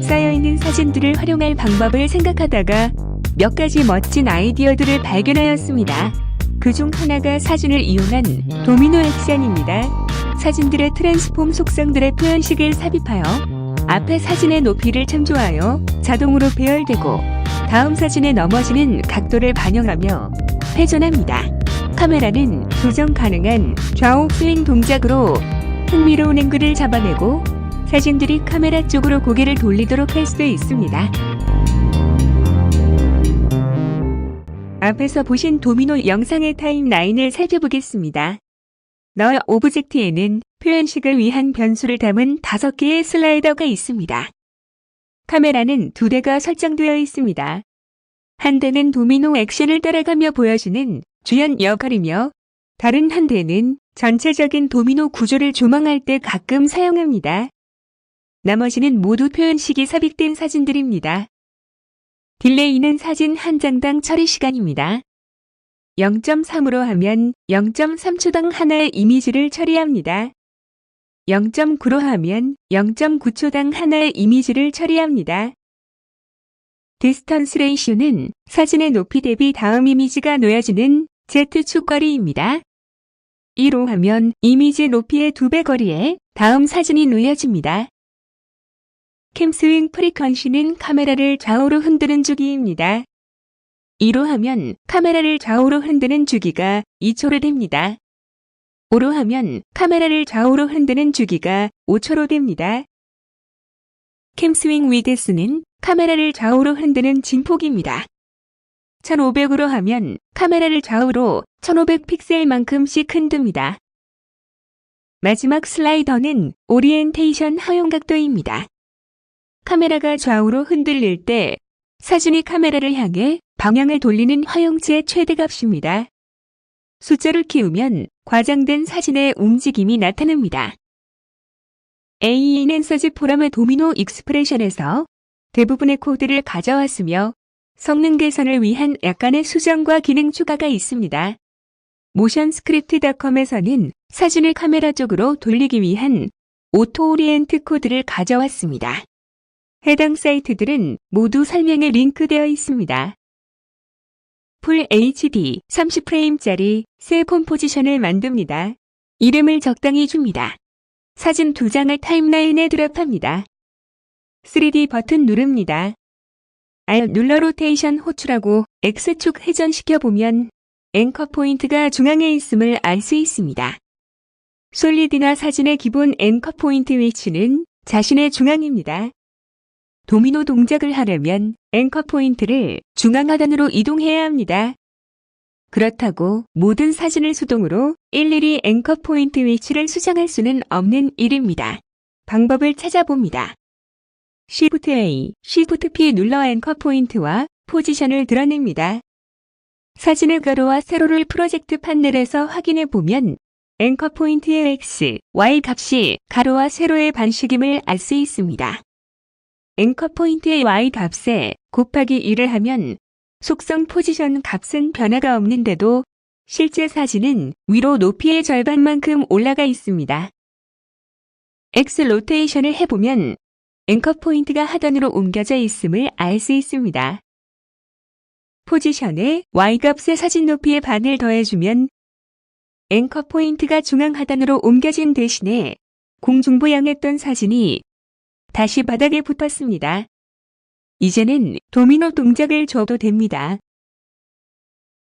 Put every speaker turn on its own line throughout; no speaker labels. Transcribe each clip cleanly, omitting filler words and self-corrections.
쌓여있는 사진들을 활용할 방법을 생각하다가 몇 가지 멋진 아이디어들을 발견하였습니다. 그중 하나가 사진을 이용한 도미노 액션입니다. 사진들의 트랜스폼 속성들의 표현식을 삽입하여 앞에 사진의 높이를 참조하여 자동으로 배열되고 다음 사진에 넘어지는 각도를 반영하며 회전합니다. 카메라는 조정 가능한 좌우 스윙 동작으로 흥미로운 앵글을 잡아내고 사진들이 카메라 쪽으로 고개를 돌리도록 할 수 있습니다. 앞에서 보신 도미노 영상의 타임라인을 살펴보겠습니다. 너 오브젝트에는 표현식을 위한 변수를 담은 5개의 슬라이더가 있습니다. 카메라는 2대가 설정되어 있습니다. 한 대는 도미노 액션을 따라가며 보여주는 주연 역할이며 다른 한 대는 전체적인 도미노 구조를 조망할 때 가끔 사용합니다. 나머지는 모두 표현식이 삽입된 사진들입니다. 딜레이는 사진 한 장당 처리 시간입니다. 0.3으로 하면 0.3초당 하나의 이미지를 처리합니다. 0.9로 하면 0.9초당 하나의 이미지를 처리합니다. 디스턴스 레이쇼는 사진의 높이 대비 다음 이미지가 놓여지는 Z축 거리입니다. 2로 하면 이미지 높이의 2배 거리에 다음 사진이 놓여집니다. 캠스윙 프리퀀시는 카메라를 좌우로 흔드는 주기입니다. 2로 하면 카메라를 좌우로 흔드는 주기가 2초로 됩니다. 5로 하면 카메라를 좌우로 흔드는 주기가 5초로 됩니다. 캠스윙 위드스는 카메라를 좌우로 흔드는 진폭입니다. 1500으로 하면 카메라를 좌우로 1500 픽셀만큼씩 흔듭니다. 마지막 슬라이더는 오리엔테이션 허용 각도입니다. 카메라가 좌우로 흔들릴 때 사진이 카메라를 향해 방향을 돌리는 허용치의 최대값입니다. 숫자를 키우면 과장된 사진의 움직임이 나타납니다. AE 엔서즈 포럼의 도미노 익스프레션에서 대부분의 코드를 가져왔으며 성능 개선을 위한 약간의 수정과 기능 추가가 있습니다. 모션스크립트.com에서는 사진을 카메라 쪽으로 돌리기 위한 오토 오리엔트 코드를 가져왔습니다. 해당 사이트들은 모두 설명에 링크되어 있습니다. 풀 HD 30프레임짜리 새 폼포지션을 만듭니다. 이름을 적당히 줍니다. 사진 2장을 타임라인에 드랍합니다. 3D 버튼 누릅니다. R 눌러 로테이션 호출하고 X축 회전시켜보면 앵커 포인트가 중앙에 있음을 알 수 있습니다. 솔리드나 사진의 기본 앵커 포인트 위치는 자신의 중앙입니다. 도미노 동작을 하려면 앵커 포인트를 중앙 하단으로 이동해야 합니다. 그렇다고 모든 사진을 수동으로 일일이 앵커 포인트 위치를 수정할 수는 없는 일입니다. 방법을 찾아봅니다. Shift A, Shift P 눌러 앵커 포인트와 포지션을 드러냅니다. 사진의 가로와 세로를 프로젝트 판넬에서 확인해 보면 앵커 포인트의 X, Y 값이 가로와 세로의 반식임을 알 수 있습니다. 앵커 포인트의 Y 값에 곱하기 1을 하면 속성 포지션 값은 변화가 없는데도 실제 사진은 위로 높이의 절반만큼 올라가 있습니다. X 로테이션을 해보면 앵커 포인트가 하단으로 옮겨져 있음을 알 수 있습니다. 포지션에 Y 값의 사진 높이의 반을 더해주면 앵커 포인트가 중앙 하단으로 옮겨진 대신에 공중부 향했던 사진이 다시 바닥에 붙었습니다. 이제는 도미노 동작을 줘도 됩니다.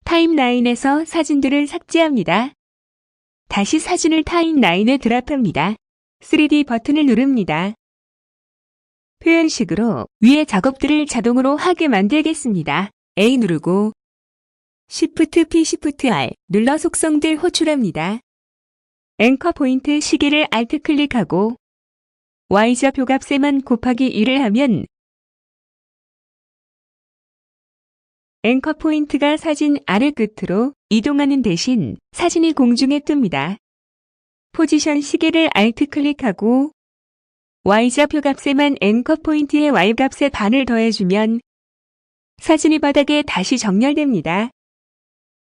타임라인에서 사진들을 삭제합니다. 다시 사진을 타임라인에 드랍합니다. 3D 버튼을 누릅니다. 표현식으로 위의 작업들을 자동으로 하게 만들겠습니다. A 누르고 Shift P, Shift R 눌러 속성들 호출합니다. 앵커 포인트 시계를 Alt 클릭하고 Y좌표 값에만 곱하기 1을 하면 앵커 포인트가 사진 아래 끝으로 이동하는 대신 사진이 공중에 뜹니다. 포지션 시계를 Alt 클릭하고 Y좌표 값에만 앵커 포인트의 Y값의 반을 더해주면 사진이 바닥에 다시 정렬됩니다.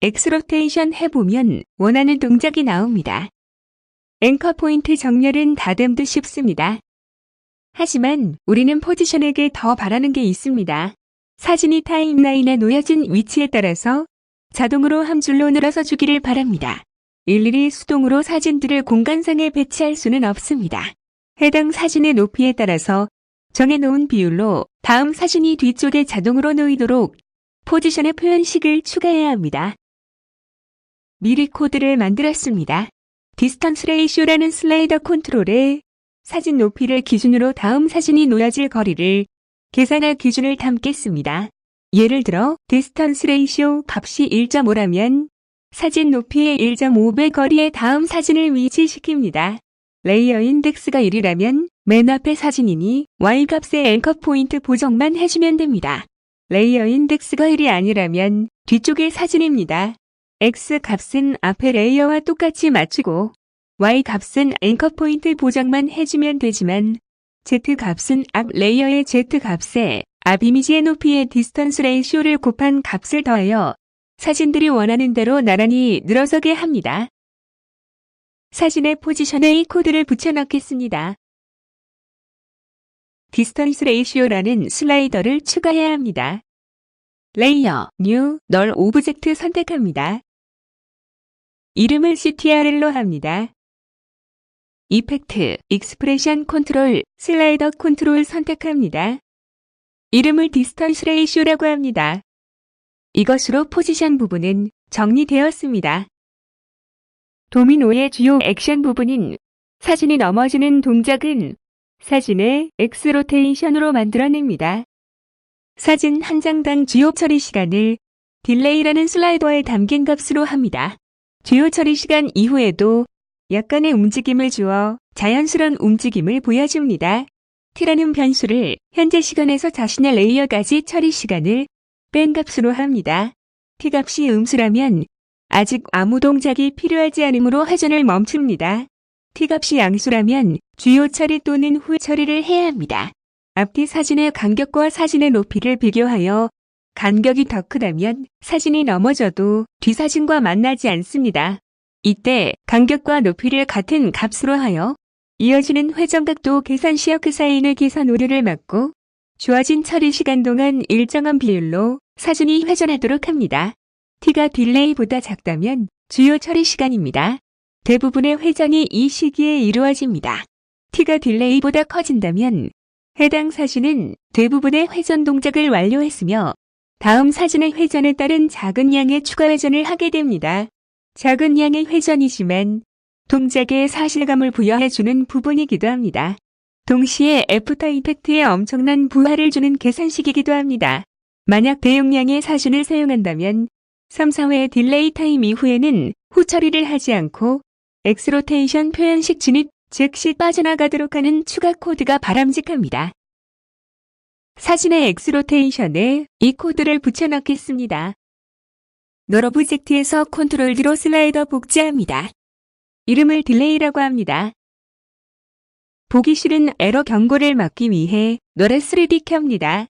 X 로테이션 해보면 원하는 동작이 나옵니다. 앵커 포인트 정렬은 다듬도 쉽습니다. 하지만 우리는 포지션에게 더 바라는 게 있습니다. 사진이 타임라인에 놓여진 위치에 따라서 자동으로 한 줄로 늘어서 주기를 바랍니다. 일일이 수동으로 사진들을 공간상에 배치할 수는 없습니다. 해당 사진의 높이에 따라서 정해놓은 비율로 다음 사진이 뒤쪽에 자동으로 놓이도록 포지션의 표현식을 추가해야 합니다. 미리 코드를 만들었습니다. 디스턴스 레이쇼라는 슬라이더 컨트롤에 사진 높이를 기준으로 다음 사진이 놓여질 거리를 계산할 기준을 담겠습니다. 예를 들어 디스턴스 레이쇼 값이 1.5라면 사진 높이의 1.5배 거리에 다음 사진을 위치시킵니다. 레이어 인덱스가 1이라면 맨 앞에 사진이니 Y값의 앵커 포인트 보정만 해주면 됩니다. 레이어 인덱스가 1이 아니라면 뒤쪽의 사진입니다. X값은 앞에 레이어와 똑같이 맞추고 Y값은 앵커 포인트 보정만 해주면 되지만 Z값은 앞 레이어의 Z값에 앞 이미지의 높이의 디스턴스 레이쇼를 곱한 값을 더하여 사진들이 원하는 대로 나란히 늘어서게 합니다. 사진의 포지션에 이 코드를 붙여넣겠습니다. 디스턴스 레이쇼라는 슬라이더를 추가해야 합니다. 레이어, 뉴, 널 오브젝트 선택합니다. 이름을 CTRL로 합니다. 이펙트, 익스프레션 컨트롤, 슬라이더 컨트롤 선택합니다. 이름을 디스턴스 레이쇼라고 합니다. 이것으로 포지션 부분은 정리되었습니다. 도미노의 주요 액션 부분인 사진이 넘어지는 동작은 사진의 X로테이션으로 만들어냅니다. 사진 한 장당 주요 처리 시간을 딜레이라는 슬라이더에 담긴 값으로 합니다. 주요 처리 시간 이후에도 약간의 움직임을 주어 자연스러운 움직임을 보여줍니다. t라는 변수를 현재 시간에서 자신의 레이어까지 처리 시간을 뺀 값으로 합니다. t값이 음수라면 아직 아무 동작이 필요하지 않으므로 회전을 멈춥니다. t값이 양수라면 주요 처리 또는 후 처리를 해야 합니다. 앞뒤 사진의 간격과 사진의 높이를 비교하여 간격이 더 크다면 사진이 넘어져도 뒤 사진과 만나지 않습니다. 이때 간격과 높이를 같은 값으로 하여 이어지는 회전각도 계산 시어 그 사이의 계산 오류를 막고 주어진 처리 시간 동안 일정한 비율로 사진이 회전하도록 합니다. t가 딜레이보다 작다면 주요 처리 시간입니다. 대부분의 회전이 이 시기에 이루어집니다. t가 딜레이보다 커진다면 해당 사진은 대부분의 회전 동작을 완료했으며 다음 사진의 회전에 따른 작은 양의 추가 회전을 하게 됩니다. 작은 양의 회전이지만 동작에 사실감을 부여해주는 부분이기도 합니다. 동시에 애프터 이펙트에 엄청난 부하를 주는 계산식이기도 합니다. 만약 대용량의 사진을 사용한다면 3, 4회 딜레이 타임 이후에는 후 처리를 하지 않고 엑스로테이션 표현식 진입, 즉시 빠져나가도록 하는 추가 코드가 바람직합니다. 사진의 엑스로테이션에 이 코드를 붙여넣겠습니다. 널 오브젝트에서 컨트롤 D로 슬라이더 복제합니다. 이름을 딜레이라고 합니다. 보기 싫은 에러 경고를 막기 위해 널의 3D 켭니다.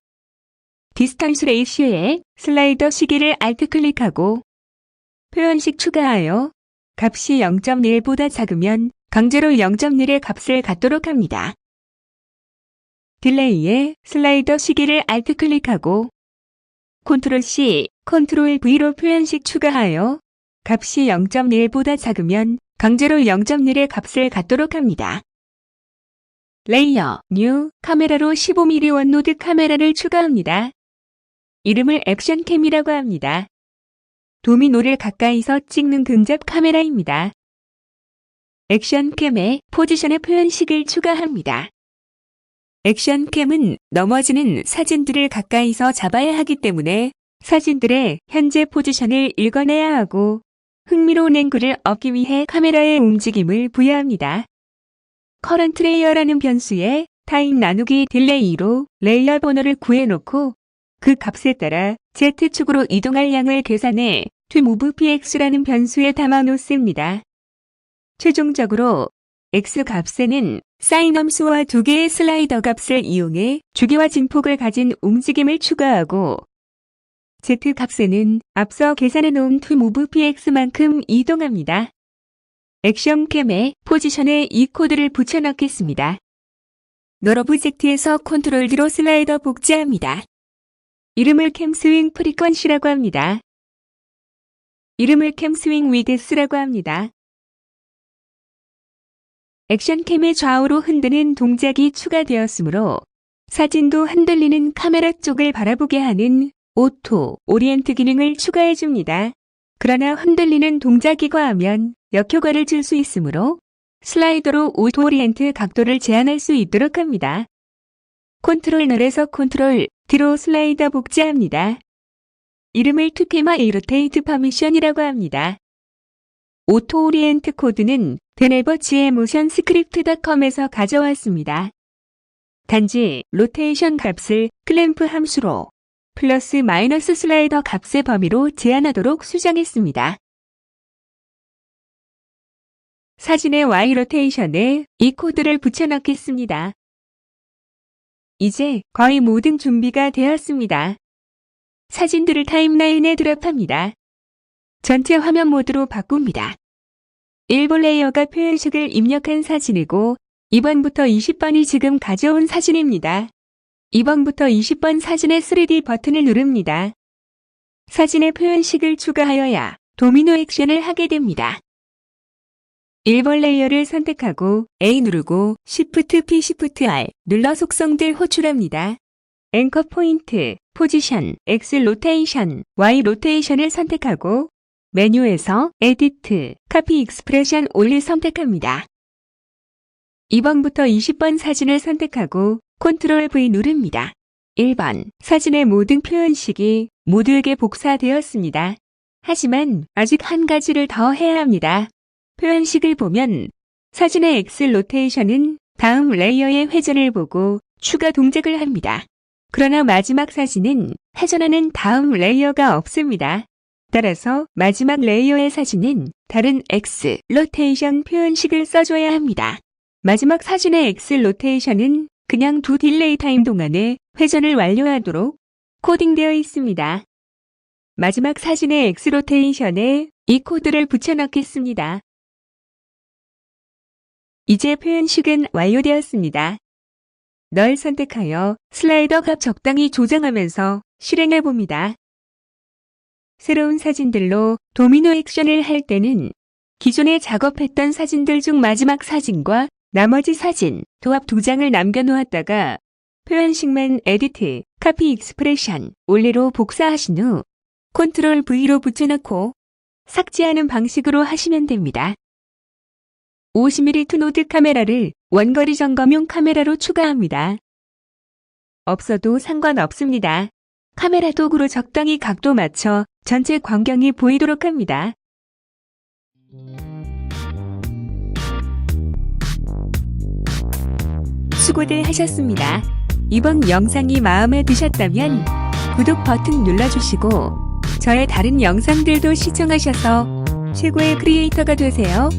디스턴스 레이쇼에 슬라이더 시계를 Alt 클릭하고 표현식 추가하여 값이 0.1보다 작으면 강제로 0.1의 값을 갖도록 합니다. 딜레이에 슬라이더 시계를 Alt 클릭하고 Ctrl C, Ctrl V로 표현식 추가하여 값이 0.1보다 작으면 강제로 0.1의 값을 갖도록 합니다. 레이어, 뉴, 카메라로 15mm 원노드 카메라를 추가합니다. 이름을 액션캠이라고 합니다. 도미노를 가까이서 찍는 근접 카메라입니다. 액션캠에 포지션의 표현식을 추가합니다. 액션캠은 넘어지는 사진들을 가까이서 잡아야 하기 때문에 사진들의 현재 포지션을 읽어내야 하고 흥미로운 앵글을 얻기 위해 카메라의 움직임을 부여합니다. 커런트 레이어라는 변수에 타임 나누기 딜레이로 레이어 번호를 구해놓고 그 값에 따라 Z축으로 이동할 양을 계산해 toMovePX라는 변수에 담아 놓습니다. 최종적으로 X 값에는 사인 함수와 두 개의 슬라이더 값을 이용해 주기와 진폭을 가진 움직임을 추가하고 Z 값에는 앞서 계산해 놓은 toMovePX만큼 이동합니다. 액션캠의 포지션에 이 코드를 붙여넣겠습니다. 널 오브젝트에서 컨트롤 D로 슬라이더 복제합니다. 이름을 캠스윙 프리퀀시라고 합니다. 이름을 캠스윙 위드스라고 합니다. 액션캠의 좌우로 흔드는 동작이 추가되었으므로 사진도 흔들리는 카메라 쪽을 바라보게 하는 오토 오리엔트 기능을 추가해줍니다. 그러나 흔들리는 동작이 과하면 역효과를 줄 수 있으므로 슬라이더로 오토 오리엔트 각도를 제한할 수 있도록 합니다. 컨트롤 널에서 컨트롤 D로 슬라이더 복제합니다. 이름을 투케마 이로테이트 퍼미션이라고 합니다. 오토 오리엔트 코드는 데네버치의 모션 스크립트.com에서 가져왔습니다. 단지 로테이션 값을 클램프 함수로 플러스 마이너스 슬라이더 값의 범위로 제한하도록 수정했습니다. 사진의 Y 로테이션에 이 코드를 붙여넣겠습니다. 이제 거의 모든 준비가 되었습니다. 사진들을 타임라인에 드랍합니다. 전체 화면 모드로 바꿉니다. 1번 레이어가 표현식을 입력한 사진이고 2번부터 20번이 지금 가져온 사진입니다. 2번부터 20번 사진의 3D 버튼을 누릅니다. 사진의 표현식을 추가하여야 도미노 액션을 하게 됩니다. 1번 레이어를 선택하고 A 누르고 Shift P Shift R 눌러 속성들 호출합니다. 앵커 포인트, 포지션, X 로테이션, Y 로테이션을 선택하고 메뉴에서 에디트, 카피 익스프레션 올리 선택합니다. 2번부터 20번 사진을 선택하고 컨트롤 V 누릅니다. 1번 사진의 모든 표현식이 모두에게 복사되었습니다. 하지만 아직 한 가지를 더 해야 합니다. 표현식을 보면 사진의 X 로테이션은 다음 레이어의 회전을 보고 추가 동작을 합니다. 그러나 마지막 사진은 회전하는 다음 레이어가 없습니다. 따라서 마지막 레이어의 사진은 다른 X 로테이션 표현식을 써줘야 합니다. 마지막 사진의 X 로테이션은 그냥 두 딜레이 타임 동안에 회전을 완료하도록 코딩되어 있습니다. 마지막 사진의 X 로테이션에 이 코드를 붙여넣겠습니다. 이제 표현식은 완료되었습니다. 널 선택하여 슬라이더 값 적당히 조정하면서 실행해 봅니다. 새로운 사진들로 도미노 액션을 할 때는 기존에 작업했던 사진들 중 마지막 사진과 나머지 사진, 도합 2장을 남겨놓았다가 표현식만 에디트, 카피 익스프레션, 올리로 복사하신 후 컨트롤 V로 붙여넣고 삭제하는 방식으로 하시면 됩니다. 50mm 투노드 카메라를 원거리 점검용 카메라로 추가합니다. 없어도 상관없습니다. 카메라 도구로 적당히 각도 맞춰 전체 광경이 보이도록 합니다. 수고들 하셨습니다. 이번 영상이 마음에 드셨다면 구독 버튼 눌러주시고 저의 다른 영상들도 시청하셔서 최고의 크리에이터가 되세요.